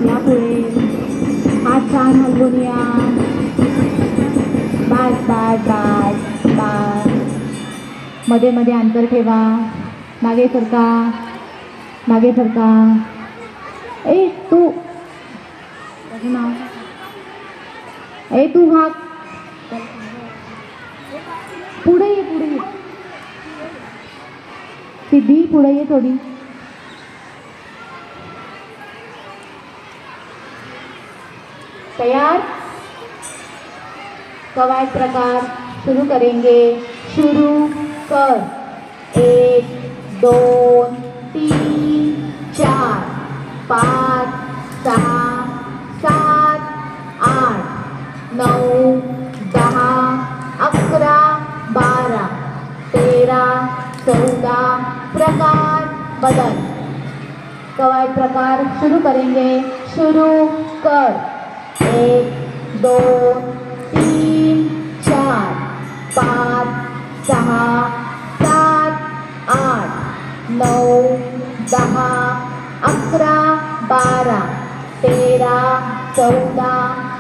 या पुढे हात छान हलवून या. बस बस बस बस. मध्ये मध्ये अंतर ठेवा. मागे सरका, मागे सरका. ए तू ना, ए तू भाग पुढे ये, पुढे ये. सिद्धी पुढे ये थोडी. तैयार. कवायद प्रकार शुरू करेंगे. शुरू कर. 1 2 3 4 5 6 7 8 9 10 11 12 13 14. प्रकार बदल. कवायद प्रकार शुरू करेंगे. शुरू कर. 1 2 3 4 5 6 7 8 9 10 11 12 13 14.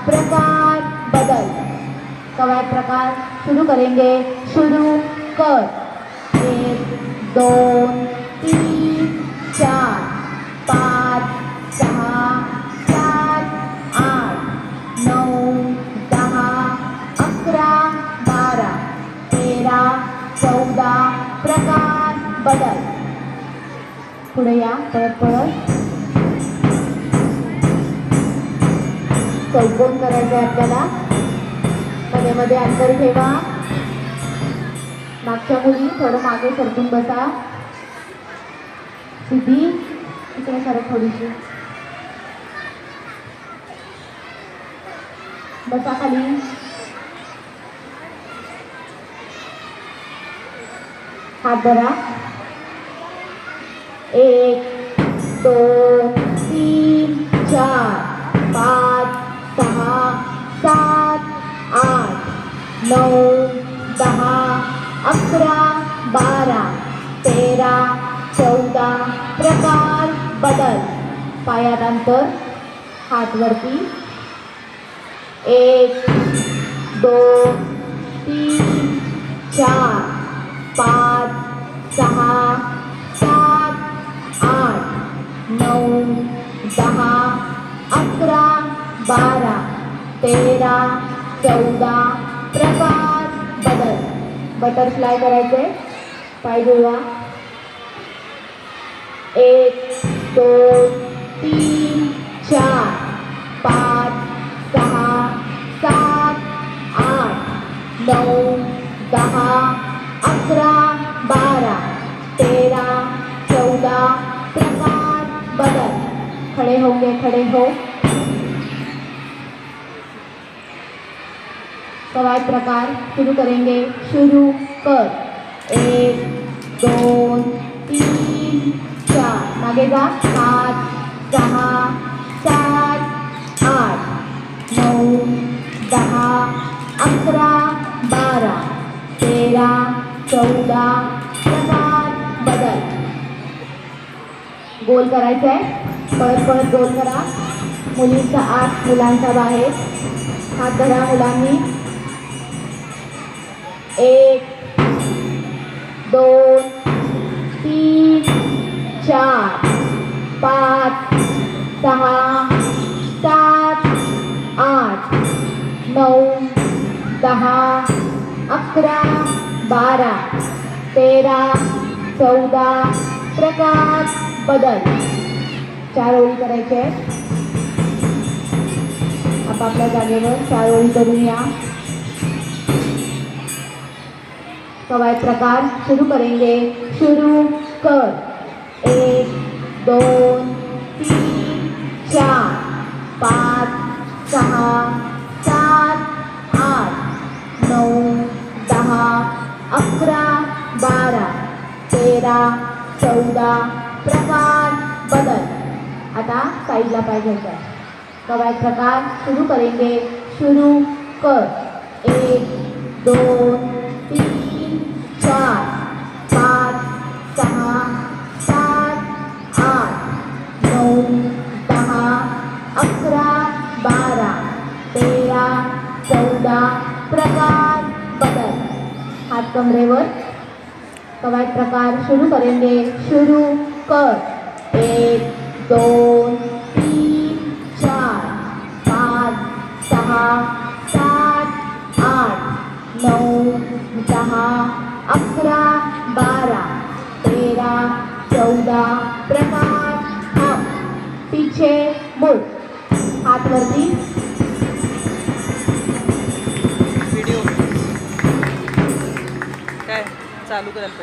प्रकार बदल. कवायद प्रकार शुरू करेंगे. शुरू कर. 1 2 3 4 5 6 7 8 9 10 11 12 13 14. प्रकार बदल. पुढे या. परत परत. चौकोन करायचं आहे आपल्याला. मध्ये मध्ये अंतर ठेवा. मागच्या मुली थोडं मागे सरकून बसा. सिद्धी इकडे सरक थोडीशी. बसा खाली. हात धरा. 1 2 3 4 5 6 7 8 9 10 11 12 13 14. प्रकार बदल. पायात अंतर. हात वरती. 1 2 3 4 5 6 7 8 9 10 11 12 13 14. प्रकार बदल. बटरफ्लाय करायचे. पाय जुळवा. 1 2 3 4 5 6 7 8 9 10 11 12 13 14. प्रकार बदल. खड़े होंगे. खड़े हो. कवायद प्रकार शुरू करेंगे. शुरू कर. 1 2 3 4 मागे जा. 5 6 7 8 9 10 11 12 13 14. प्रकार बदल. गोल करायचं आहे. परत परत गोल करा. मुलींचा आत, मुलांचा बाहेर. हात धरा मुलांनी. 1 2 3 4 5 6 7 8 9 10 11 12 13 14. प्रकार बदल. 4 ओळी करायचे आहेत. आपापल्या जागेवर 4 ओळी करून या. कवायद प्रकार शुरू करेंगे. शुरू कर. 1 2 3 4 5 6 7 8 9 10 11 12 13 14. प्रकार बदल. आता साईडला पाय घ्यायचा आहे. कवायद प्रकार शुरू करेंगे. शुरू कर. 1 2 3 4 5 6 7 8 9 10 14 प्रकार बदल। हाथ कमरेवर। कवायद प्रकार शुरू करेंगे। शुरू कर। 1 2 3 4 5 6 7 8 9 10 11 12 13 14 प्रकार हम। पीछे मुड़। हाथ वरती। व्हिडिओ काय चालू करायला पाहिजे.